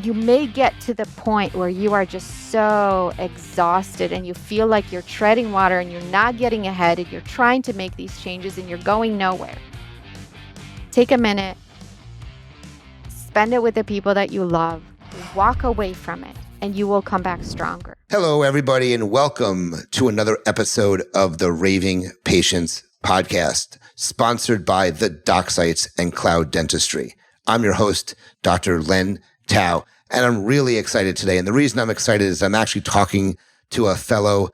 you may get to the point where you are just so exhausted and you feel like you're treading water and you're not getting ahead and you're trying to make these changes and you're going nowhere. Take a minute, spend it with the people that you love, walk away from it, and you will come back stronger. Hello, everybody, and welcome to another episode of the Raving Patients podcast, sponsored by the Doc Sites and Cloud Dentistry. I'm your host, Dr. Len Tao, and I'm really excited today. And the reason I'm excited is I'm actually talking to a fellow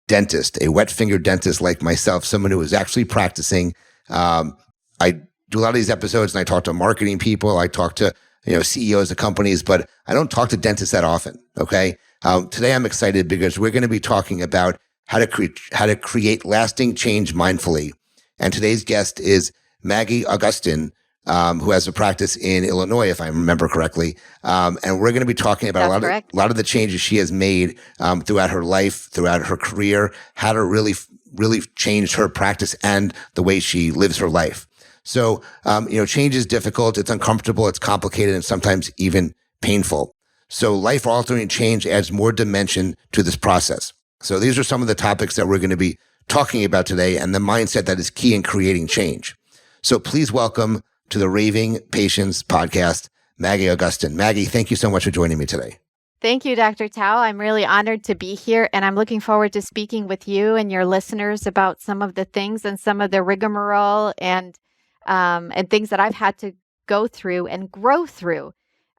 dentist, a wet finger dentist like myself, someone who is actually practicing. I do a lot of these episodes and I talk to marketing people. I talk to CEOs of companies, but I don't talk to dentists that often. Okay. Today I'm excited because we're going to be talking about how to create lasting change mindfully. And today's guest is Maggie Augustyn, who has a practice in Illinois, if I remember correctly. And we're going to be talking about a lot of the changes she has made throughout her life, throughout her career, how to really change her practice and the way she lives her life. So, change is difficult, it's uncomfortable, it's complicated, and sometimes even painful. So life-altering change adds more dimension to this process. So these are some of the topics that we're going to be talking about today and the mindset that is key in creating change. So please welcome to the Raving Patients podcast, Maggie Augustyn. Maggie, thank you so much for joining me today. Thank you, Dr. Tao. I'm really honored to be here, and I'm looking forward to speaking with you and your listeners about some of the things and some of the rigmarole and things that I've had to go through and grow through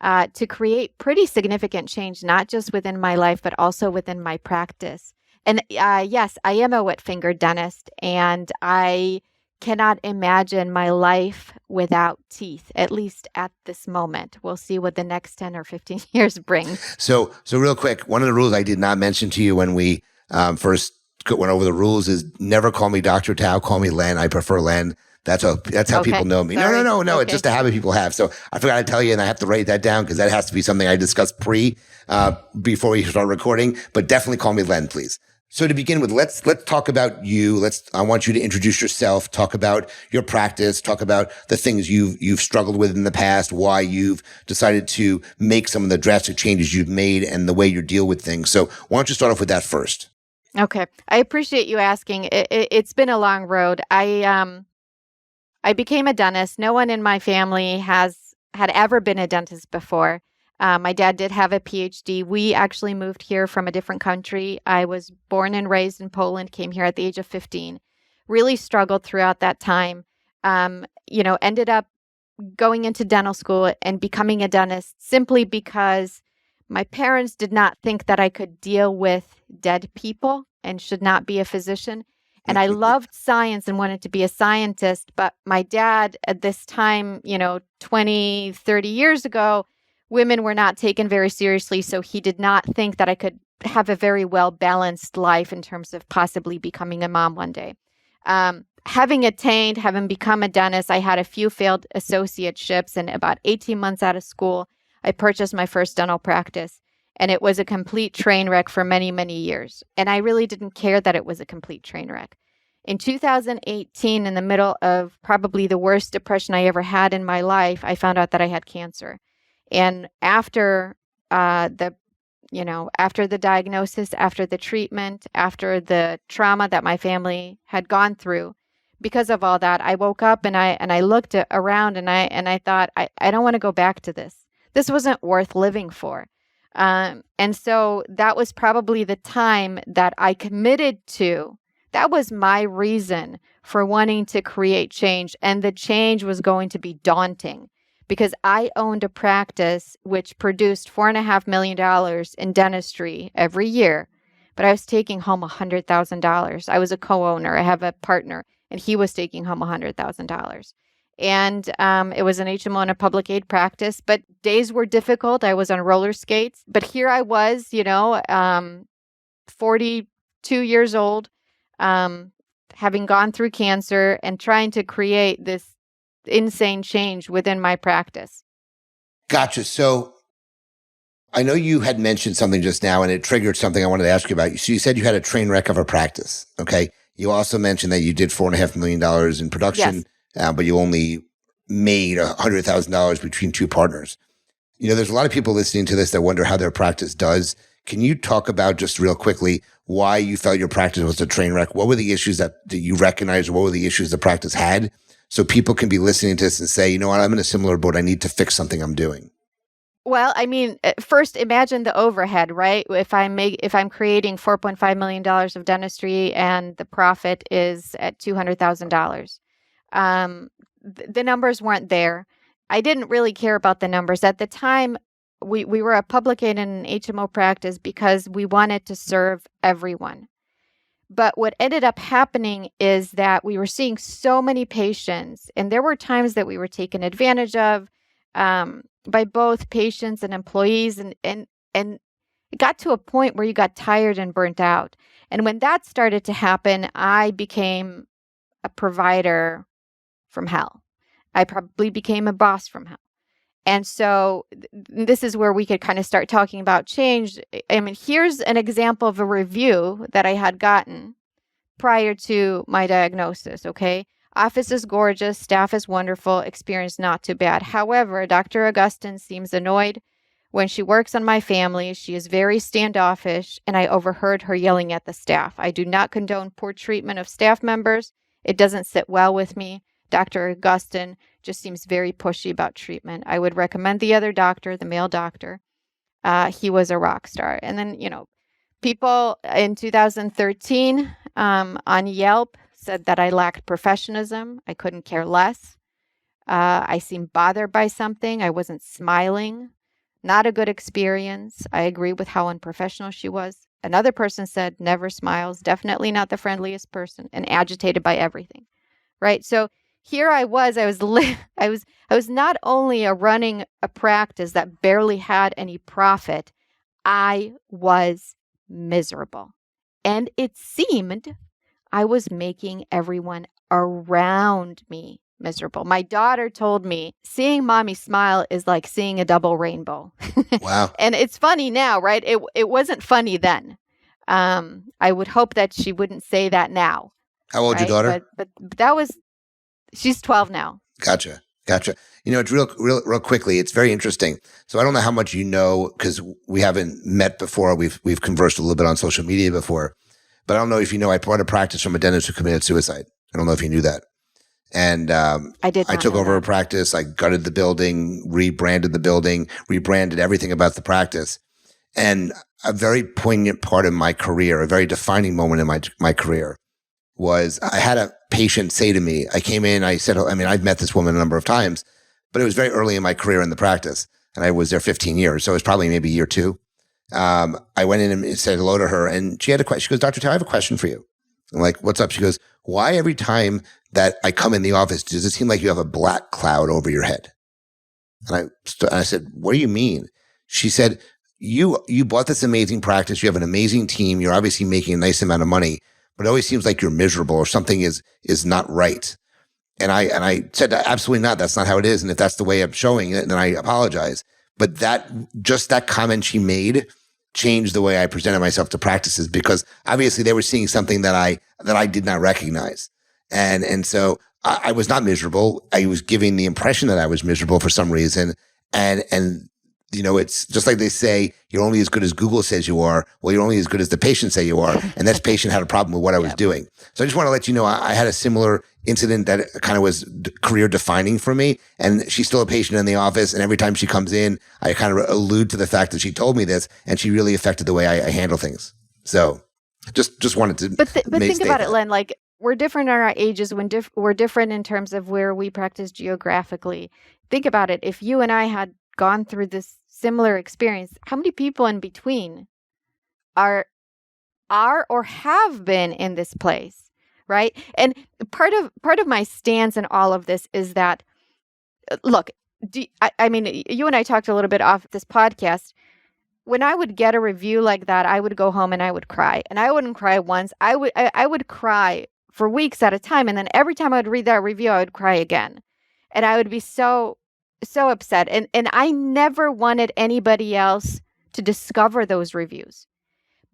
to create pretty significant change, not just within my life, but also within my practice. And yes, I am a wet finger dentist, and I cannot imagine my life without teeth, at least at this moment. We'll see what the next 10 or 15 years bring. So real quick, one of the rules I did not mention to you when we first went over the rules is never call me Dr. Tao, call me Len. I prefer Len. That's how people know me. Sorry. No. Okay. It's just a habit people have. So I forgot to tell you, and I have to write that down because that has to be something I discuss before we start recording. But definitely call me Len, please. So to begin with, let's talk about you. I want you to introduce yourself, talk about your practice, talk about the things you've struggled with in the past, why you've decided to make some of the drastic changes you've made, and the way you deal with things. So why don't you start off with that first? Okay. I appreciate you asking. It's been a long road. I became a dentist. No one in my family had ever been a dentist before. My dad did have a PhD. We actually moved here from a different country. I was born and raised in Poland, came here at the age of 15, really struggled throughout that time, ended up going into dental school and becoming a dentist simply because my parents did not think that I could deal with dead people and should not be a physician. And I loved science and wanted to be a scientist. But my dad at this time, 20, 30 years ago, women were not taken very seriously. So he did not think that I could have a very well-balanced life in terms of possibly becoming a mom one day. Having become a dentist, I had a few failed associateships, and about 18 months out of school, I purchased my first dental practice. And it was a complete train wreck for many, many years. And I really didn't care that it was a complete train wreck. In 2018, in the middle of probably the worst depression I ever had in my life, I found out that I had cancer. And after the diagnosis, after the treatment, after the trauma that my family had gone through, because of all that, I woke up and I looked around and I thought, I don't want to go back to this. This wasn't worth living for. And so that was probably the time that I committed to. That was my reason for wanting to create change. And the change was going to be daunting because I owned a practice which produced $4.5 million in dentistry every year, but I was taking home $100,000. I was a co-owner. I have a partner, and he was taking home $100,000. And it was an HMO and a public aid practice, but days were difficult. I was on roller skates, but here I was, 42 years old, having gone through cancer and trying to create this insane change within my practice. Gotcha. So I know you had mentioned something just now and it triggered something I wanted to ask you about. So you said you had a train wreck of a practice. Okay. You also mentioned that you did $4.5 million in production. Yes. But you only made $100,000 between two partners. There's a lot of people listening to this that wonder how their practice does. Can you talk about just real quickly why you felt your practice was a train wreck? What were the issues that you recognized? What were the issues the practice had? So people can be listening to this and say, you know what, I'm in a similar boat. I need to fix something I'm doing. Well, I mean, first imagine the overhead, right? If I'm creating $4.5 million of dentistry and the profit is at $200,000, the numbers weren't there. I didn't really care about the numbers at the time. We were a public and an HMO practice because we wanted to serve everyone. But what ended up happening is that we were seeing so many patients, and there were times that we were taken advantage of by both patients and employees, and it got to a point where you got tired and burnt out. And when that started to happen, I became a provider from hell. I probably became a boss from hell. And so this is where we could kind of start talking about change. I mean, here's an example of a review that I had gotten prior to my diagnosis, okay? Office is gorgeous, staff is wonderful, experience not too bad. However, Dr. Augustyn seems annoyed when she works on my family. She is very standoffish, and I overheard her yelling at the staff. I do not condone poor treatment of staff members. It doesn't sit well with me. Dr. Augustyn just seems very pushy about treatment. I would recommend the other doctor, the male doctor. He was a rock star. And then, people in 2013 on Yelp said that I lacked professionalism. I couldn't care less. I seemed bothered by something. I wasn't smiling. Not a good experience. I agree with how unprofessional she was. Another person said, never smiles, definitely not the friendliest person, and agitated by everything. Right? So here I was not only running a practice that barely had any profit, I was miserable. And it seemed I was making everyone around me miserable. My daughter told me seeing mommy smile is like seeing a double rainbow. Wow. And it's funny now, right? It wasn't funny then. I would hope that she wouldn't say that now. How old's your daughter? But that was, she's 12 now. Gotcha. It's real quickly. It's very interesting. So I don't know how much you know because we haven't met before. We've conversed a little bit on social media before, but I don't know if you know. I brought a practice from a dentist who committed suicide. I don't know if you knew that. And I did. I took over a practice. I gutted the building, rebranded everything about the practice. And a very poignant part of my career, a very defining moment in my career, was I had a patient say to me, I came in, I said, I've met this woman a number of times, but it was very early in my career in the practice. And I was there 15 years. So it was probably maybe year 2. I went in and said hello to her, and she had a question. She goes, Dr. Tao, I have a question for you. I'm like, what's up? She goes, why every time that I come in the office, does it seem like you have a black cloud over your head? And I said, what do you mean? She said, you bought this amazing practice. You have an amazing team. You're obviously making a nice amount of money, but it always seems like you're miserable or something is not right. And I said, absolutely not. That's not how it is. And if that's the way I'm showing it, then I apologize. But that comment she made changed the way I presented myself to practices, because obviously they were seeing something that I did not recognize. And so I was not miserable. I was giving the impression that I was miserable for some reason. And it's just like they say, you're only as good as Google says you are. Well, you're only as good as the patient say you are. And this patient had a problem with what I was doing. So I just want to let you know, I had a similar incident that kind of was career defining for me. And she's still a patient in the office. And every time she comes in, I kind of allude to the fact that she told me this, and she really affected the way I handle things. So just wanted to. But think about it, Len, like we're different in our ages. We're different in terms of where we practice geographically. Think about it. If you and I had gone through this similar experience, how many people in between are or have been in this place, right? And part of my stance in all of this is that, look, you and I talked a little bit off this podcast. When I would get a review like that, I would go home and I would cry. And I wouldn't cry once. I would cry for weeks at a time. And then every time I would read that review, I would cry again. And I would be so upset. And I never wanted anybody else to discover those reviews.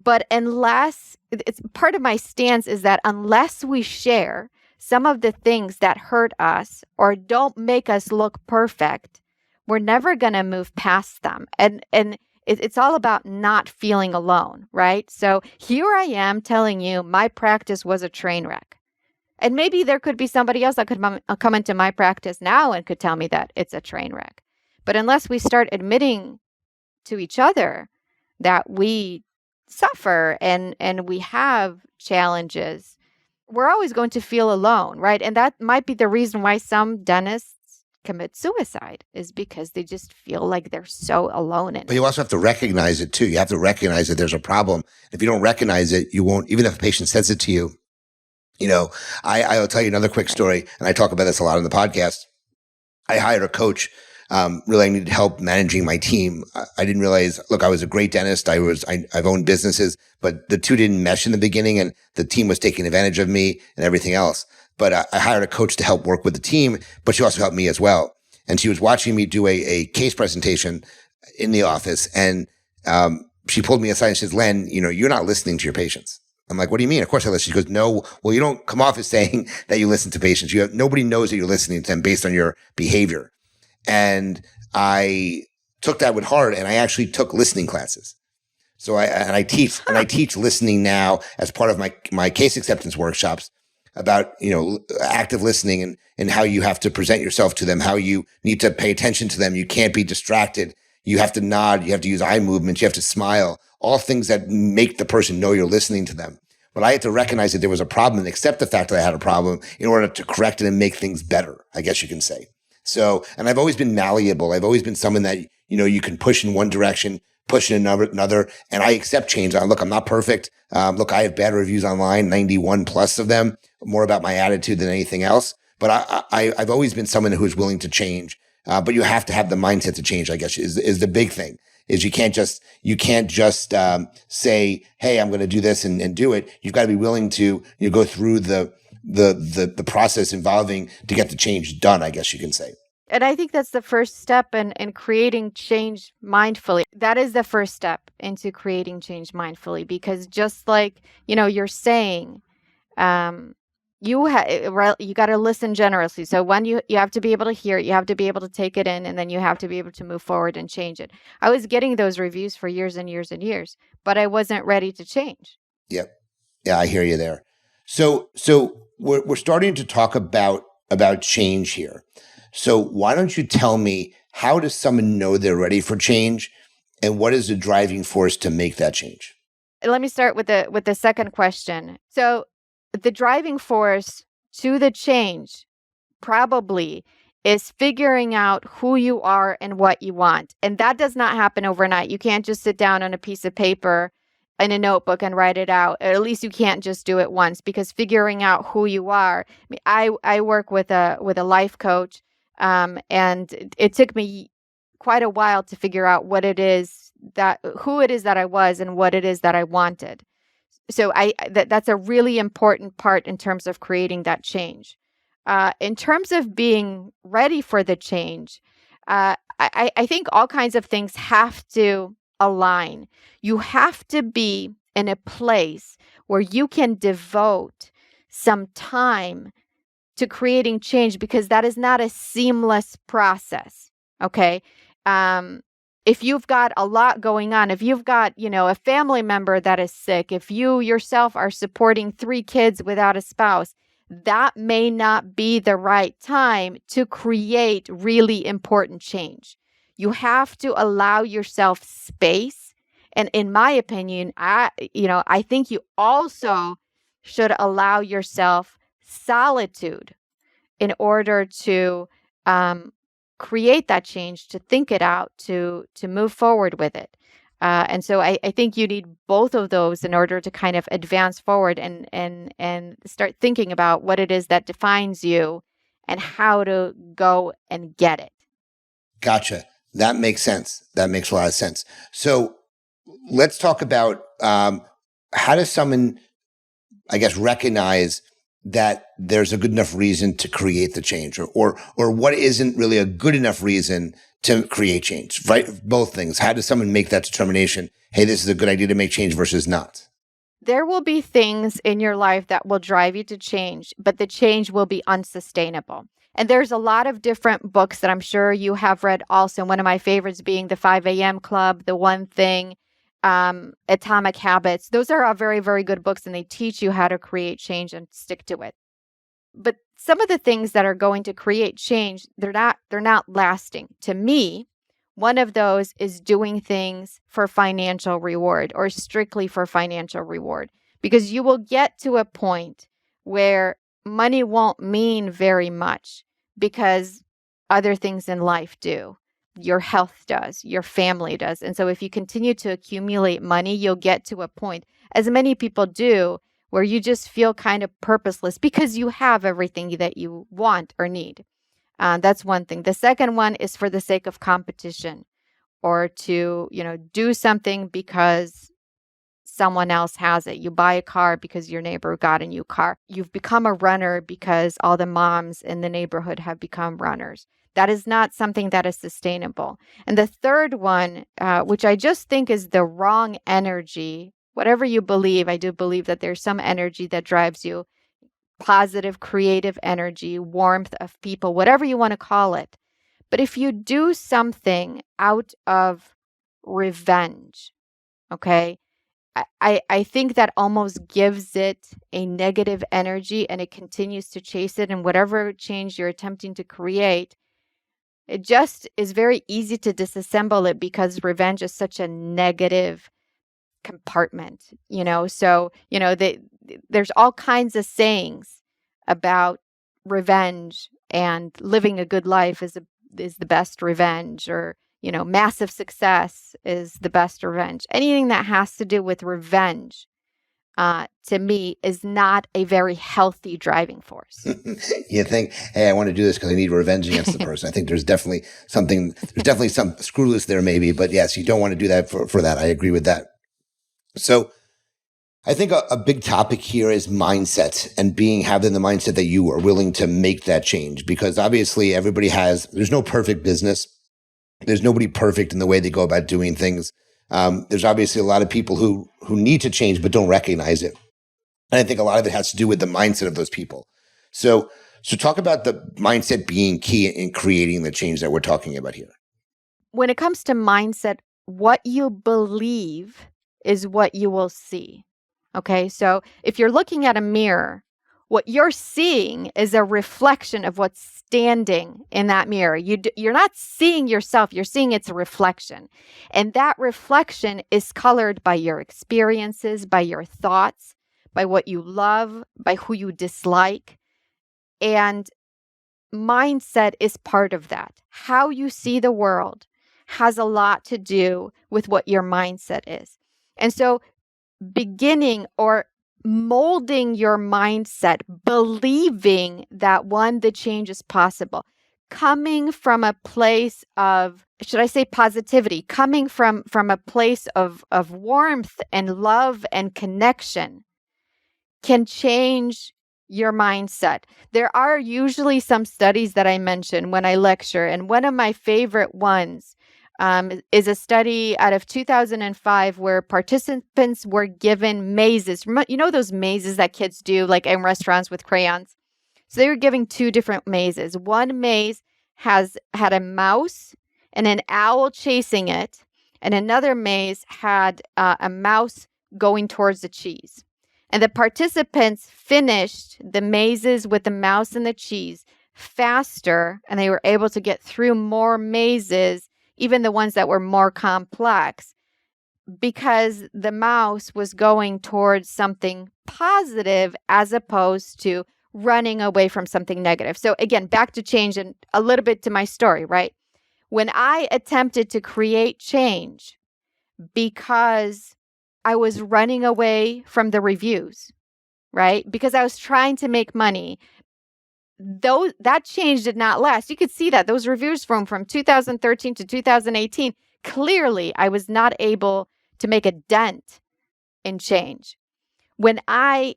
But it's part of my stance is that unless we share some of the things that hurt us or don't make us look perfect, we're never going to move past them. And it's all about not feeling alone, right? So here I am telling you my practice was a train wreck. And maybe there could be somebody else that could come into my practice now and could tell me that it's a train wreck. But unless we start admitting to each other that we suffer and we have challenges, we're always going to feel alone, right? And that might be the reason why some dentists commit suicide, is because they just feel like they're so alone in it. But you also have to recognize it too. You have to recognize that there's a problem. If you don't recognize it, you won't, even if a patient says it to you. I'll tell you another quick story, and I talk about this a lot on the podcast. I hired a coach. Really, I needed help managing my team. I didn't realize, look, I was a great dentist. I've owned businesses, but the two didn't mesh in the beginning, and the team was taking advantage of me and everything else. But I hired a coach to help work with the team, but she also helped me as well. And she was watching me do a case presentation in the office, and she pulled me aside and she says, Len, you're not listening to your patients. I'm like, what do you mean? Of course I listen. She goes, no, well, you don't come off as saying that you listen to patients. Nobody knows that you're listening to them based on your behavior. And I took that with heart, and I actually took listening classes. So I teach listening now as part of my case acceptance workshops about, active listening and how you have to present yourself to them, how you need to pay attention to them. You can't be distracted. You have to nod. You have to use eye movements. You have to smile. All things that make the person know you're listening to them. But I had to recognize that there was a problem and accept the fact that I had a problem in order to correct it and make things better, I guess you can say. So, and I've always been malleable. I've always been someone that, you can push in one direction, push in another, and I accept change. Look, I'm not perfect. Look, I have bad reviews online, 91 plus of them, more about my attitude than anything else. But I've always been someone who's willing to change. But you have to have the mindset to change, I guess, is the big thing. Is you can't just say, hey, I'm going to do this and do it. You've got to be willing to go through the process involving to get the change done, I guess you can say. And I think that's the first step in creating change mindfully. That is the first step into creating change mindfully, because just like, you're saying, you got to listen generously. So when you have to be able to hear it, you have to be able to take it in, and then you have to be able to move forward and change it. I was getting those reviews for years and years and years, but I wasn't ready to change. Yep. Yeah, I hear you there. So we're starting to talk about change here. So why don't you tell me, how does someone know they're ready for change, and what is the driving force to make that change? Let me start with the second question. So the driving force to the change probably is figuring out who you are and what you want. And that does not happen overnight. You can't just sit down on a piece of paper in a notebook and write it out. Or at least you can't just do it once, because figuring out who you are. I work with a life coach, and it took me quite a while to figure out who it is that I was and what it is that I wanted. So that's a really important part in terms of creating that change. In terms of being ready for the change, I think all kinds of things have to align. You have to be in a place where you can devote some time to creating change, because that is not a seamless process. Okay. If you've got a lot going on, if you've got, a family member that is sick, if you yourself are supporting 3 kids without a spouse, that may not be the right time to create really important change. You have to allow yourself space. And in my opinion, I think you also should allow yourself solitude in order to create that change, to think it out, to move forward with it. And so I think you need both of those in order to kind of advance forward and start thinking about what it is that defines you and how to go and get it. Gotcha. That makes sense. That makes a lot of sense. So let's talk about how does someone, I guess, recognize that there's a good enough reason to create the change, or what isn't really a good enough reason to create change, right? Both things. How does someone make that determination? Hey, this is a good idea to make change versus not. There will be things in your life that will drive you to change, but the change will be unsustainable. And there's a lot of different books that I'm sure you have read also. One of my favorites being The 5 a.m. Club, The One Thing, Atomic Habits. Those are all very, very good books, and they teach you how to create change and stick to it. But some of the things that are going to create change, they're not lasting. To me, one of those is doing things for financial reward or strictly for financial reward, because you will get to a point where money won't mean very much because other things in life do. Your health does, your family does. And so if you continue to accumulate money, you'll get to a point, as many people do, where you just feel kind of purposeless because you have everything that you want or need. That's one thing. The second one is for the sake of competition, or to, do something because someone else has it. You buy a car because your neighbor got a new car. You've become a runner because all the moms in the neighborhood have become runners. That is not something that is sustainable. And the third one, which I just think is the wrong energy, whatever you believe, I do believe that there's some energy that drives you, positive, creative energy, warmth of people, whatever you want to call it. But if you do something out of revenge, okay, I think that almost gives it a negative energy, and it continues to chase it. And whatever change you're attempting to create, it just is very easy to disassemble it because revenge is such a negative compartment, So, there's all kinds of sayings about revenge, and living a good life is the best revenge, or massive success is the best revenge. Anything that has to do with revenge, to me, is not a very healthy driving force. You think, hey, I want to do this because I need revenge against the person. I think there's definitely some screw loose there maybe, but yes, you don't want to do that for that. I agree with that. So I think a big topic here is mindset, and having the mindset that you are willing to make that change, because obviously there's no perfect business. There's nobody perfect in the way they go about doing things. There's obviously a lot of people who need to change but don't recognize it. And I think a lot of it has to do with the mindset of those people. So talk about the mindset being key in creating the change that we're talking about here. When it comes to mindset, what you believe is what you will see. Okay, so if you're looking at a mirror, what you're seeing is a reflection of what's standing in that mirror. You're not seeing yourself, you're seeing its reflection. And that reflection is colored by your experiences, by your thoughts, by what you love, by who you dislike. And mindset is part of that. How you see the world has a lot to do with what your mindset is. And so beginning or molding your mindset, believing that the change is possible, coming from a place of, should I say, positivity, coming from a place of warmth and love and connection, can change your mindset. There are usually some studies that I mention when I lecture, and one of my favorite ones is a study out of 2005 where participants were given mazes. You know those mazes that kids do like in restaurants with crayons? So they were given two different mazes. One maze had a mouse and an owl chasing it, and another maze had a mouse going towards the cheese. And the participants finished the mazes with the mouse and the cheese faster, and they were able to get through more mazes, even the ones that were more complex, because the mouse was going towards something positive as opposed to running away from something negative. So again, back to change and a little bit to my story, right? When I attempted to create change because I was running away from the reviews, right? Because I was trying to make money, that change did not last. You could see that those reviews from 2013 to 2018, clearly I was not able to make a dent in change. When I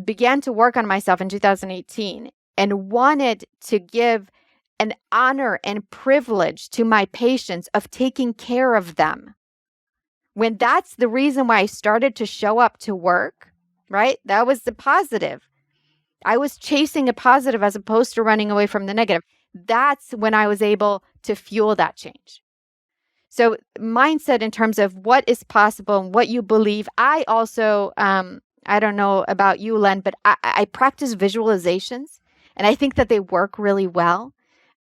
began to work on myself in 2018 and wanted to give an honor and privilege to my patients of taking care of them, when that's the reason why I started to show up to work, right? That was the positive. I was chasing a positive as opposed to running away from the negative. That's when I was able to fuel that change. So mindset in terms of what is possible and what you believe. I also, I don't know about you, Len, but I practice visualizations, and I think that they work really well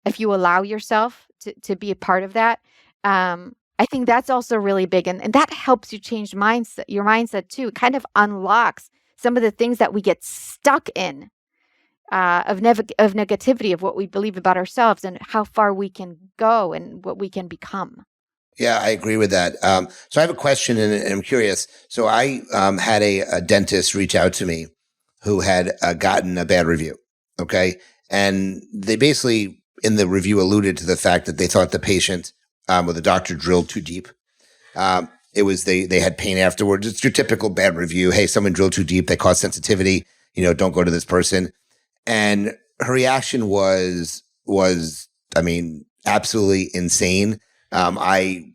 if you allow yourself to be a part of that. I think that's also really big, and that helps you change your mindset too. It kind of unlocks some of the things that we get stuck in of negativity, of what we believe about ourselves and how far we can go and what we can become. Yeah, I agree with that. So I have a question, and I'm curious. So I had a dentist reach out to me who had gotten a bad review. Okay. And they basically, in the review, alluded to the fact that they thought the patient or the doctor drilled too deep. They had pain afterwards. It's your typical bad review. Hey, someone drilled too deep. They caused sensitivity. Don't go to this person. And her reaction was, I mean, absolutely insane. I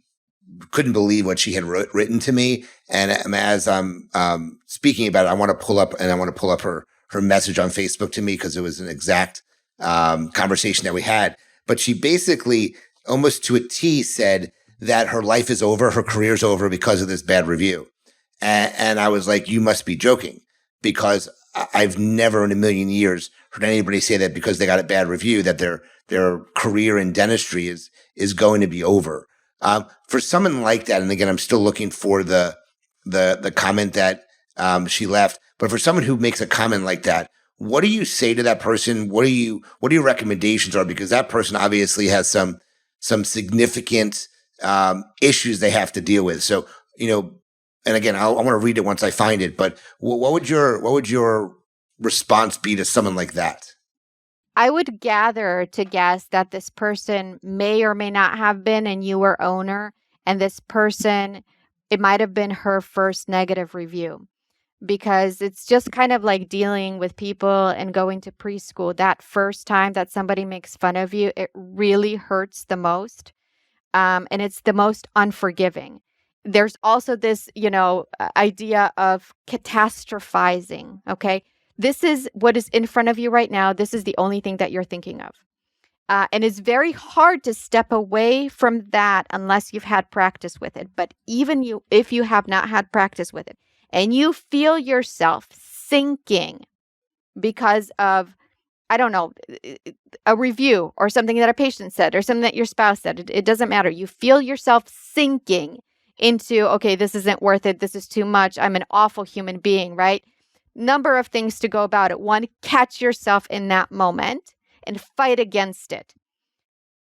couldn't believe what she had written to me. And as I'm speaking about it, I want to pull up her message on Facebook to me because it was an exact conversation that we had. But she basically, almost to a T, said that her life is over, her career's over because of this bad review. And I was like, you must be joking, because I've never in a million years heard anybody say that because they got a bad review that their career in dentistry is going to be over. For someone like that, and again, I'm still looking for the comment that she left, but for someone who makes a comment like that, what do you say to that person? What are your recommendations are? Because that person obviously has some significant issues they have to deal with. So, and again, I want to read it once I find it, but what would your response be to someone like that? I would gather to guess that this person may or may not have been a newer owner, and this person, it might have been her first negative review, because it's just kind of like dealing with people and going to preschool. That first time that somebody makes fun of you, it really hurts the most, and it's the most unforgiving. There's also this, idea of catastrophizing, okay? This is what is in front of you right now. This is the only thing that you're thinking of. And it's very hard to step away from that unless you've had practice with it. But even if you have not had practice with it and you feel yourself sinking because of, I don't know, a review or something that a patient said or something that your spouse said, it doesn't matter. You feel yourself sinking into, okay, this isn't worth it. This is too much. I'm an awful human being, right? Number of things to go about it. One, catch yourself in that moment and fight against it.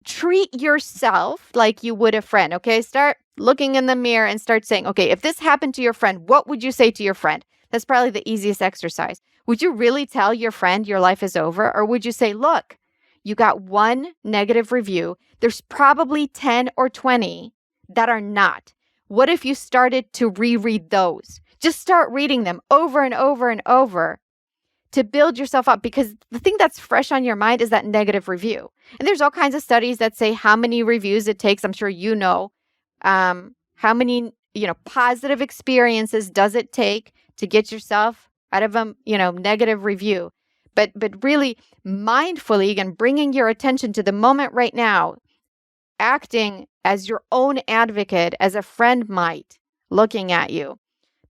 Treat yourself like you would a friend, okay? Start looking in the mirror and start saying, okay, if this happened to your friend, what would you say to your friend? That's probably the easiest exercise. Would you really tell your friend your life is over? Or would you say, look, you got one negative review. There's probably 10 or 20 that are not. What if you started to reread those? Just start reading them over and over and over to build yourself up, because the thing that's fresh on your mind is that negative review. And there's all kinds of studies that say how many reviews it takes. I'm sure how many positive experiences does it take to get yourself out of a negative review. But really mindfully and bringing your attention to the moment right now, acting as your own advocate, as a friend might, looking at you.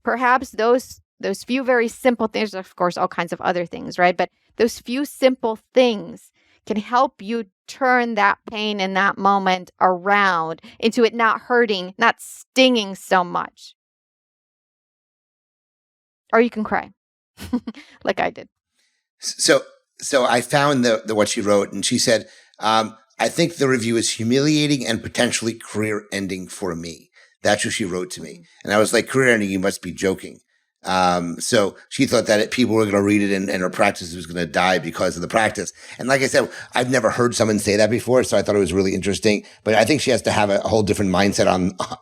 Perhaps those few very simple things, of course, all kinds of other things, right? But those few simple things can help you turn that pain in that moment around into it not hurting, not stinging so much. Or you can cry, like I did. So I found the what she wrote, and she said, I think the review is humiliating and potentially career-ending for me. That's what she wrote to me. And I was like, career-ending, you must be joking. So she thought that people were going to read it and her practice was going to die because of the practice. And like I said, I've never heard someone say that before, so I thought it was really interesting. But I think she has to have a whole different mindset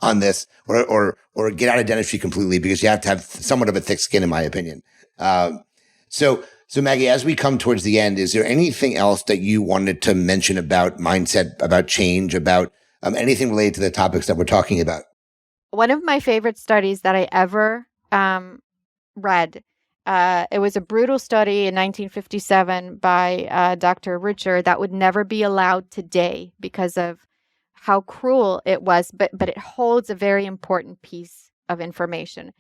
on this, or get out of dentistry completely, because you have to have somewhat of a thick skin, in my opinion. So Maggie, as we come towards the end, is there anything else that you wanted to mention about mindset, about change, about anything related to the topics that we're talking about? One of my favorite studies that I ever read It was a brutal study in 1957 by Dr. Richard that would never be allowed today because of how cruel it was, but it holds a very important piece of information.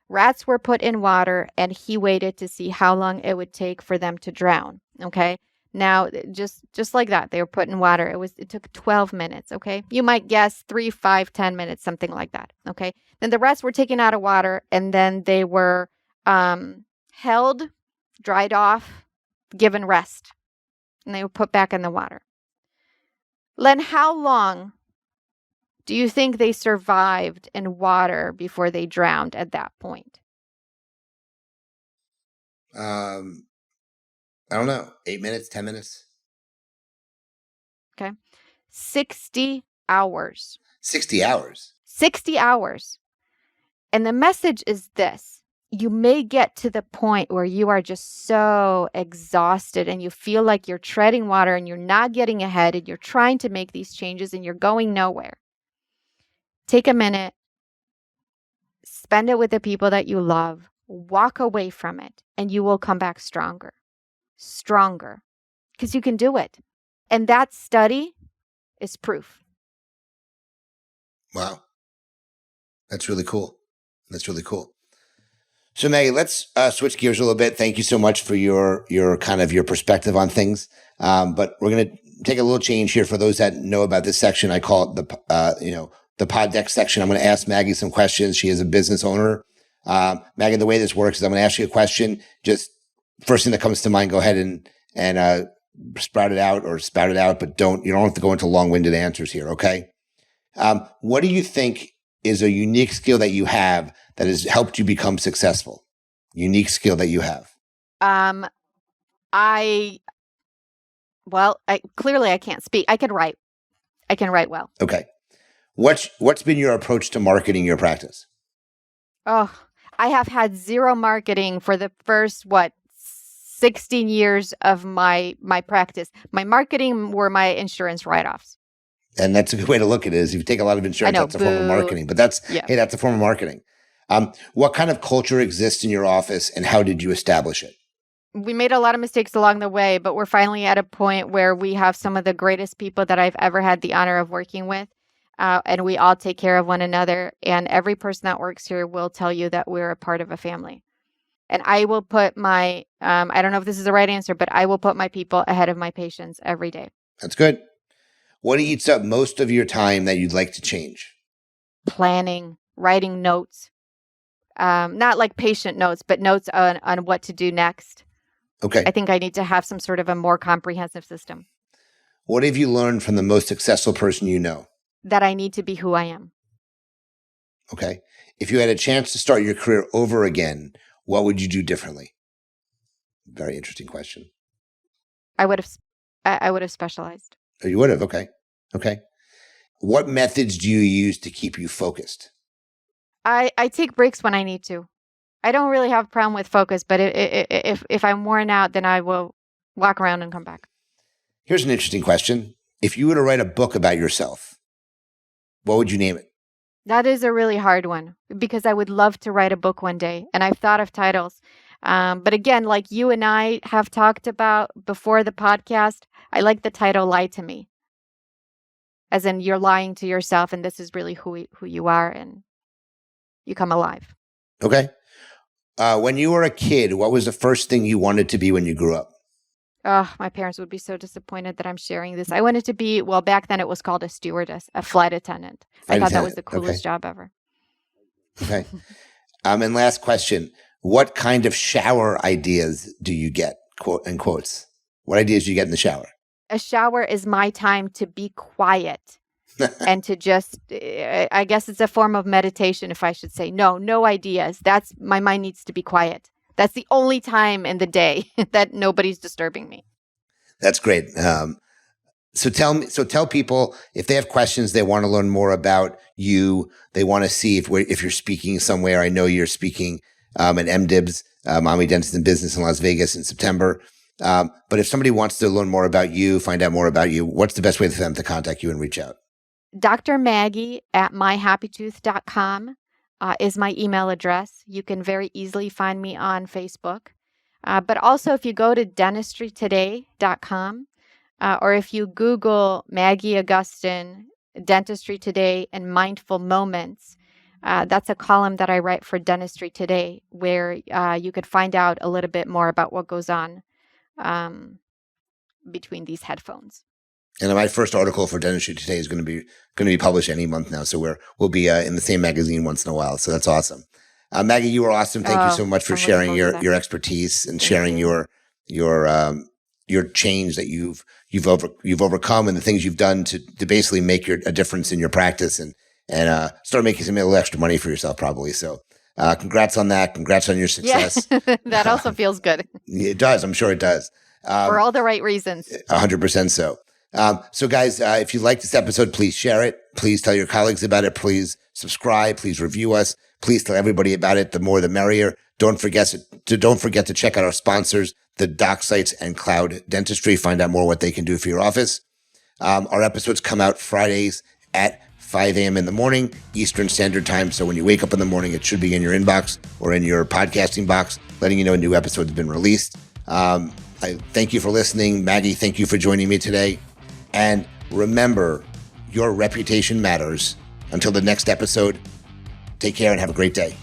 Rats were put in water, and he waited to see how long it would take for them to drown. Okay. Now, just like that, they were put in water. It took 12 minutes. Okay. You might guess 3, 5, 10 minutes, something like that. Okay. Then the rats were taken out of water, and then they were held, dried off, given rest, and they were put back in the water. Len, how long do you think they survived in water before they drowned at that point? I don't know. 8 minutes, 10 minutes? Okay. 60 hours. 60 hours? 60 hours. And the message is this. You may get to the point where you are just so exhausted and you feel like you're treading water and you're not getting ahead and you're trying to make these changes and you're going nowhere. Take a minute, spend it with the people that you love, walk away from it, and you will come back stronger, because you can do it. And that study is proof. Wow. That's really cool. So Maggie, let's switch gears a little bit. Thank you so much for your kind of your perspective on things. But we're going to take a little change here for those that know about this section. I call it the pod deck section. I'm going to ask Maggie some questions. She is a business owner. Maggie, the way this works is I'm going to ask you a question. Just first thing that comes to mind, go ahead and spout it out, but you don't have to go into long-winded answers here. Okay. What do you think is a unique skill that you have that has helped you become successful? Unique skill that you have. Clearly I can't speak. I can write well. Okay. What's been your approach to marketing your practice? Oh, I have had zero marketing for the first, 16 years of my practice. My marketing were my insurance write-offs. And that's a good way to look at it, is if you take a lot of insurance, that's a form of marketing. But that's a form of marketing. What kind of culture exists in your office and how did you establish it? We made a lot of mistakes along the way, but we're finally at a point where we have some of the greatest people that I've ever had the honor of working with. And we all take care of one another. And every person that works here will tell you that we're a part of a family. And I will put my, I don't know if this is the right answer, but I will put my people ahead of my patients every day. That's good. What eats up most of your time that you'd like to change? Planning, writing notes. Not like patient notes, but notes on what to do next. Okay. I think I need to have some sort of a more comprehensive system. What have you learned from the most successful person you know? That I need to be who I am. Okay. If you had a chance to start your career over again, what would you do differently? Very interesting question. I would have specialized. Oh, you would have. Okay. What methods do you use to keep you focused? I take breaks when I need to. I don't really have a problem with focus, but if I'm worn out, then I will walk around and come back. Here's an interesting question. If you were to write a book about yourself, what would you name it? That is a really hard one because I would love to write a book one day, and I've thought of titles. But again, like you and I have talked about before the podcast, I like the title Lie to Me. As in you're lying to yourself, and this is really who you are, and you come alive. Okay. When you were a kid, what was the first thing you wanted to be when you grew up? Oh, my parents would be so disappointed that I'm sharing this. I wanted to be, well, back then it was called a stewardess, a flight attendant. I thought that was the coolest job ever. Okay. And last question. What kind of shower ideas do you get, quote in quotes? What ideas do you get in the shower? A shower is my time to be quiet and to just, I guess it's a form of meditation, if I should say. No ideas. My mind needs to be quiet. That's the only time in the day that nobody's disturbing me. That's great. So tell people if they have questions, they want to learn more about you. They want to see if you're speaking somewhere. I know you're speaking at MDibs, Mommy Dentist in Business in Las Vegas in September. But if somebody wants to learn more about you, find out more about you, what's the best way for them to contact you and reach out? Dr. Maggie at myhappytooth.com. is my email address. You can very easily find me on Facebook. But also, if you go to dentistrytoday.com, or if you Google Maggie Augustyn, Dentistry Today, and Mindful Moments, that's a column that I write for Dentistry Today, where you could find out a little bit more about what goes on between these headphones. And my first article for Dentistry Today is going to be published any month now. So we'll be in the same magazine once in a while. So that's awesome. Maggie, you were awesome. Thank you so much for sharing your expertise and sharing your change that you've overcome and the things you've done to basically make a difference in your practice and start making some little extra money for yourself probably. So congrats on that. Congrats on your success. Yeah, that also feels good. It does. I'm sure it does. For all the right reasons. 100% so. So guys, if you like this episode, please share it. Please tell your colleagues about it. Please subscribe. Please review us. Please tell everybody about it. The more, the merrier. Don't forget to check out our sponsors, the DocSites and Cloud Dentistry. Find out more what they can do for your office. Our episodes come out Fridays at 5 a.m. in the morning, Eastern Standard Time. So when you wake up in the morning, it should be in your inbox or in your podcasting box, letting you know a new episode has been released. I thank you for listening. Maggie, thank you for joining me today. And remember, your reputation matters. Until the next episode, take care and have a great day.